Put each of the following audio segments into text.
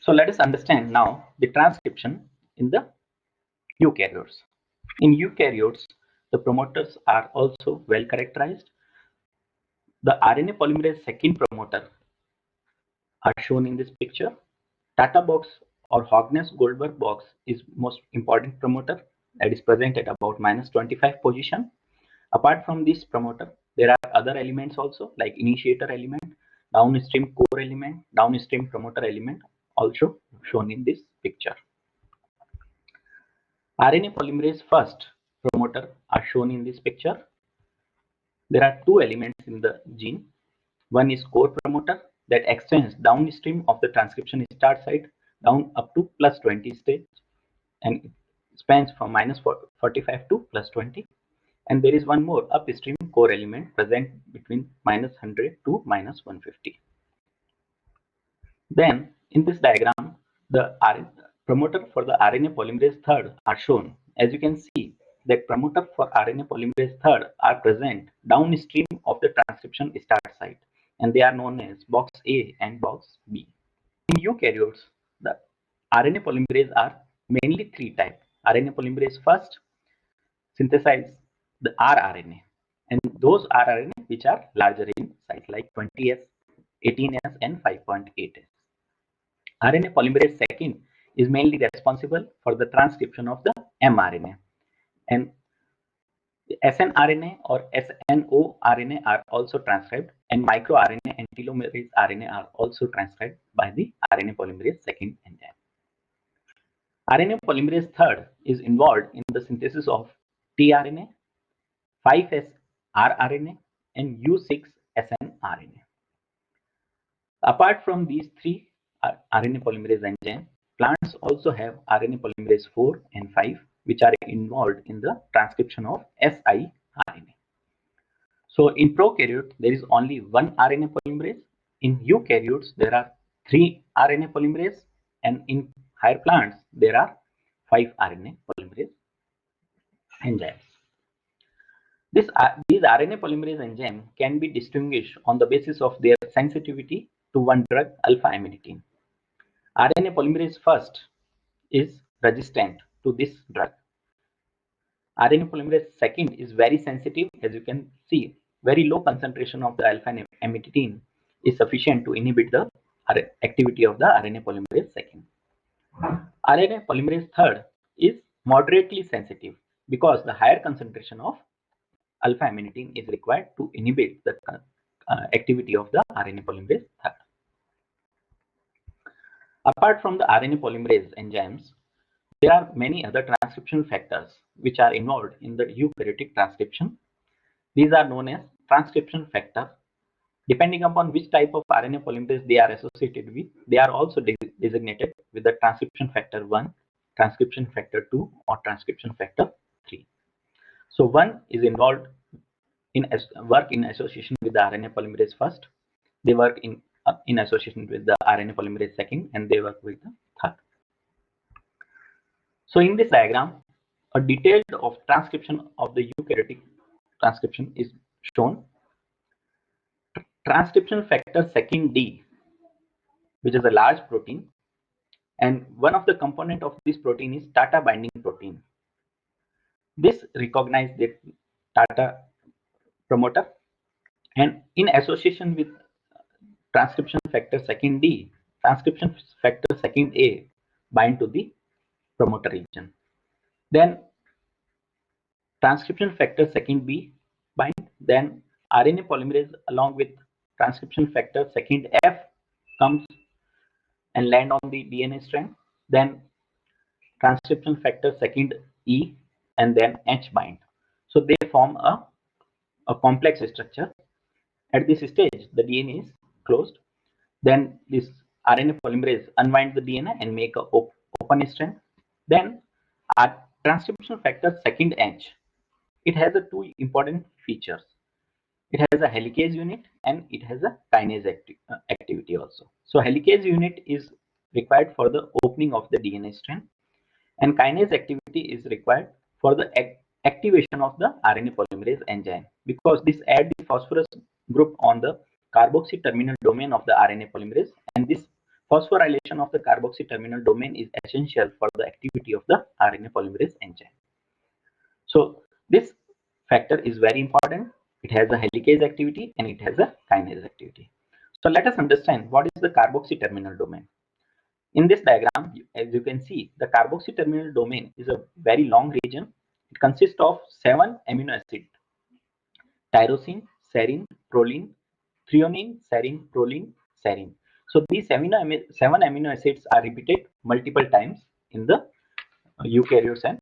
So let us understand now the transcription in the eukaryotes. In eukaryotes, the promoters are also well characterized. The RNA polymerase second promoter are shown in this picture. Tata box or Hogness-Goldberg box is most important promoter that is present at about -25 position. Apart from this promoter, there are other elements also like initiator element, downstream core element, downstream promoter element also shown in this picture. RNA polymerase first promoter are shown in this picture. There are two elements in the gene. One is core promoter that extends downstream of the transcription start site down up to +20 stage and it spans from -45 to +20. And there is one more upstream core element present between -100 to -150. Then in this diagram, the promoter for the RNA polymerase third are shown. As you can see, that promoter for RNA polymerase third are present downstream of the transcription start site, and they are known as box A and box B. In eukaryotes, the RNA polymerase are mainly three types. RNA polymerase first synthesize the rRNA, and those rRNA which are larger in size, like 20S, 18S, and 5.8S. RNA polymerase second is mainly responsible for the transcription of the mRNA, and the snRNA or snORNA are also transcribed, and microRNA and telomerase RNA are also transcribed by the RNA polymerase second enzyme. RNA polymerase third is involved in the synthesis of tRNA, 5S rRNA, and U6 snRNA. Apart from these three RNA polymerase enzymes, plants also have RNA polymerase 4 and 5, which are involved in the transcription of siRNA. So in prokaryote, there is only one RNA polymerase. In eukaryotes, there are 3 RNA polymerase, and in higher plants, there are 5 RNA polymerase enzymes. These RNA polymerase enzymes can be distinguished on the basis of their sensitivity to one drug, alpha-amanitin. RNA polymerase first is resistant to this drug. RNA polymerase second is very sensitive. As you can see, very low concentration of the alpha-amanitin is sufficient to inhibit the activity of the RNA polymerase second. RNA polymerase third is moderately sensitive because the higher concentration of alpha-amanitin is required to inhibit the activity of the RNA polymerase third. Apart from the RNA polymerase enzymes, there are many other transcription factors which are involved in the eukaryotic transcription. These are known as transcription factors. Depending upon which type of RNA polymerase they are associated with, they are also designated with the transcription factor 1, transcription factor 2, or transcription factor 3. So 1 is involved in work in association with the RNA polymerase first. They work in association with the RNA polymerase second, and they work with the third. So in this diagram, a detail of transcription of the eukaryotic transcription is shown. Transcription factor second D, which is a large protein, and one of the component of this protein is Tata binding protein. This recognizes the Tata promoter, and in association with transcription factor second D, transcription factor second A bind to the promoter region. Then transcription factor second B bind. Then RNA polymerase along with transcription factor second F comes and land on the DNA strand. Then transcription factor second E and then H bind. So they form a complex structure. At this stage, the DNA is closed. Then this RNA polymerase unwind the DNA and make a open strand. Then our transcription factor second H, it has a two important features. It has a helicase unit and it has a kinase activity also. So helicase unit is required for the opening of the DNA strand, and kinase activity is required for the activation of the RNA polymerase enzyme, because this adds the phosphorus group on the carboxy terminal domain of the RNA polymerase, and this phosphorylation of the carboxy terminal domain is essential for the activity of the RNA polymerase enzyme. So this factor is very important. It has a helicase activity and it has a kinase activity. So let us understand what is the carboxy terminal domain. In this diagram, as you can see, the carboxy terminal domain is a very long region. It consists of 7 amino acids: tyrosine, serine, proline, threonine, serine, proline, serine. So these 7 amino acids are repeated multiple times in the eukaryotes, and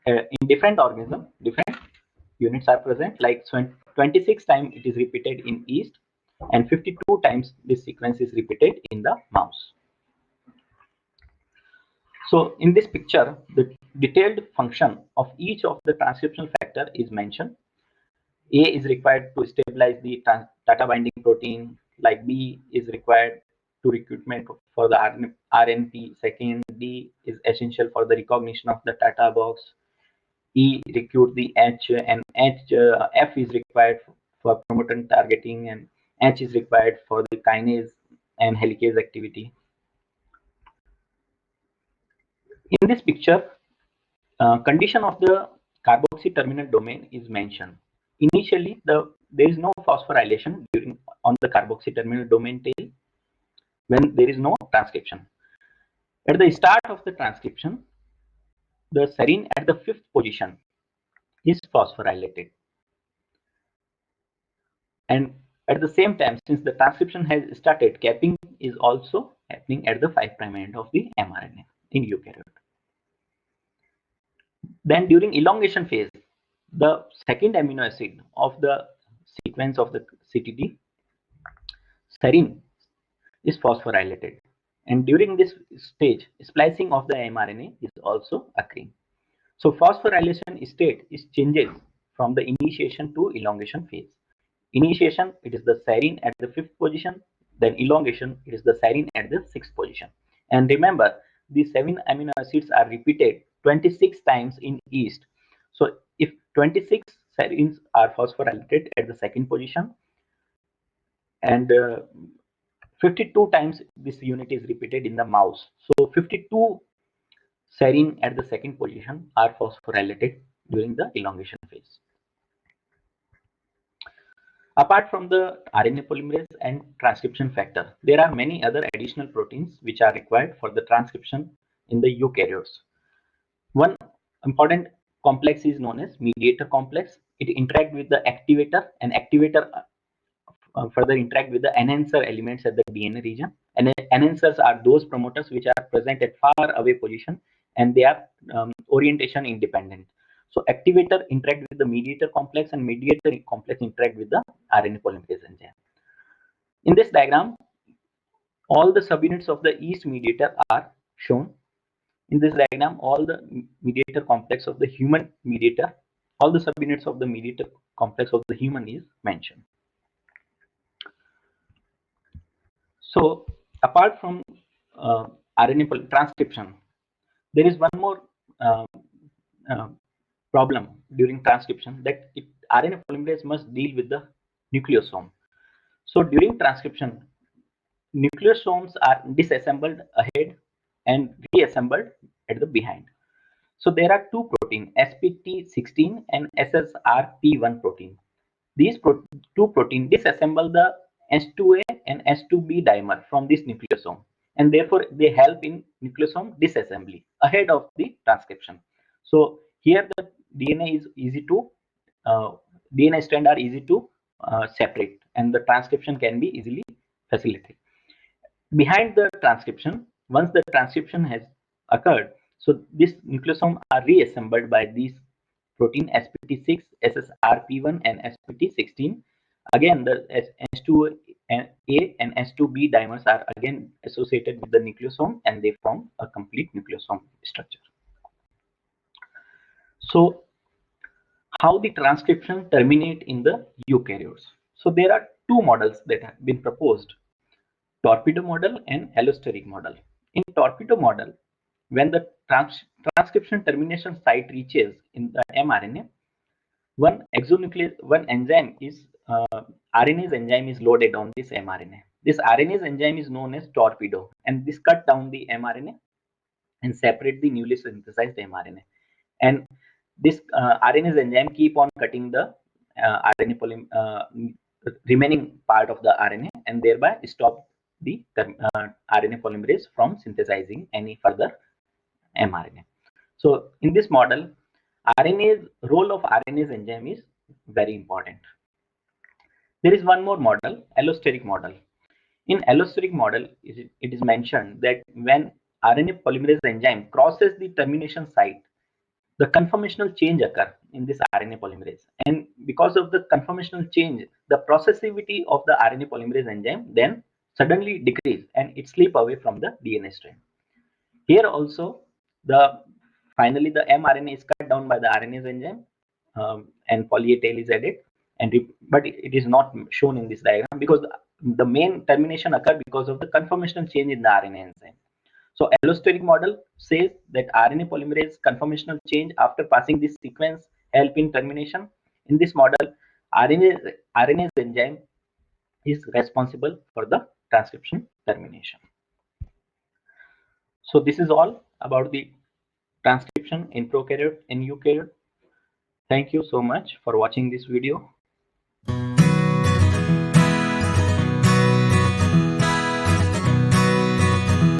in different organisms, different units are present. Like 26 times it is repeated in yeast, and 52 times this sequence is repeated in the mouse. So in this picture, the detailed function of each of the transcriptional factor is mentioned. A is required to stabilize the data binding protein, like B is required to recruitment for the RNP. Second, D is essential for the recognition of the data box. E recruit the H, and F is required for promoter targeting, and H is required for the kinase and helicase activity. In this picture, condition of the carboxy terminal domain is mentioned. Initially, there is no phosphorylation on the carboxy terminal domain tail when there is no transcription. At the start of the transcription, the serine at the 5th position is phosphorylated. And at the same time, since the transcription has started, capping is also happening at the 5' end of the mRNA in eukaryote. Then during elongation phase, the second amino acid of the sequence of the CTD, serine, is phosphorylated. And during this stage, splicing of the mRNA is also occurring. So phosphorylation state is changes from the initiation to elongation phase. Initiation, it is the serine at the 5th position. Then elongation, it is the serine at the 6th position. And remember, these 7 amino acids are repeated 26 times in yeast. So if 26 serines are phosphorylated at the 2nd position, and 52 times this unit is repeated in the mouse. So 52 serine at the 2nd position are phosphorylated during the elongation phase. Apart from the RNA polymerase and transcription factor, there are many other additional proteins which are required for the transcription in the eukaryotes. One important complex is known as mediator complex. It interacts with the activator, and activator further interact with the enhancer elements at the DNA region. And enhancers are those promoters which are present at far away position, and they are orientation independent. So activator interact with the mediator complex, and mediator complex interact with the RNA polymerase enzyme. In this diagram, all the subunits of the yeast mediator are shown. In this diagram, all the mediator complex of the human mediator, all the subunits of the mediator complex of the human is mentioned. So apart from RNA transcription, there is one more problem during transcription, that RNA polymerase must deal with the nucleosome. So during transcription, nucleosomes are disassembled ahead and reassembled at the behind. So there are two proteins, SPT16 and SSRP1 protein. These two proteins disassemble the S2A and S2B dimer from this nucleosome, and therefore they help in nucleosome disassembly ahead of the transcription. So here the DNA is easy to DNA strand are easy to separate, and the transcription can be easily facilitated. Behind the transcription, once the transcription has occurred, so this nucleosome are reassembled by these protein SPT6, SSRP1 and SPT16. Again, the S2A and S2B dimers are again associated with the nucleosome, and they form a complete nucleosome structure. So how the transcription terminate in the eukaryotes? So there are two models that have been proposed: torpedo model and allosteric model. In torpedo model, when the transcription termination site reaches in the mRNA, one enzyme is RNase enzyme is loaded on this mRNA. This RNase enzyme is known as torpedo, and this cut down the mRNA and separate the newly synthesized mRNA. And this RNase enzyme keep on cutting the remaining part of the RNA, and thereby stop the RNA polymerase from synthesizing any further mRNA. So in this model, role of RNase enzyme is very important. There is one more model, allosteric model. In allosteric model, it is mentioned that when RNA polymerase enzyme crosses the termination site, the conformational change occur in this RNA polymerase. And because of the conformational change, the processivity of the RNA polymerase enzyme then suddenly decrease and it slip away from the DNA strand. Here also, finally the mRNA is cut down by the RNase enzyme, and poly A tail is added. But it is not shown in this diagram because the main termination occur because of the conformational change in the RNA enzyme. So allosteric model says that RNA polymerase conformational change after passing this sequence help in termination. In this model, RNase enzyme is responsible for the transcription termination. So this is all about the transcription in prokaryote and eukaryote. Thank you so much for watching this video.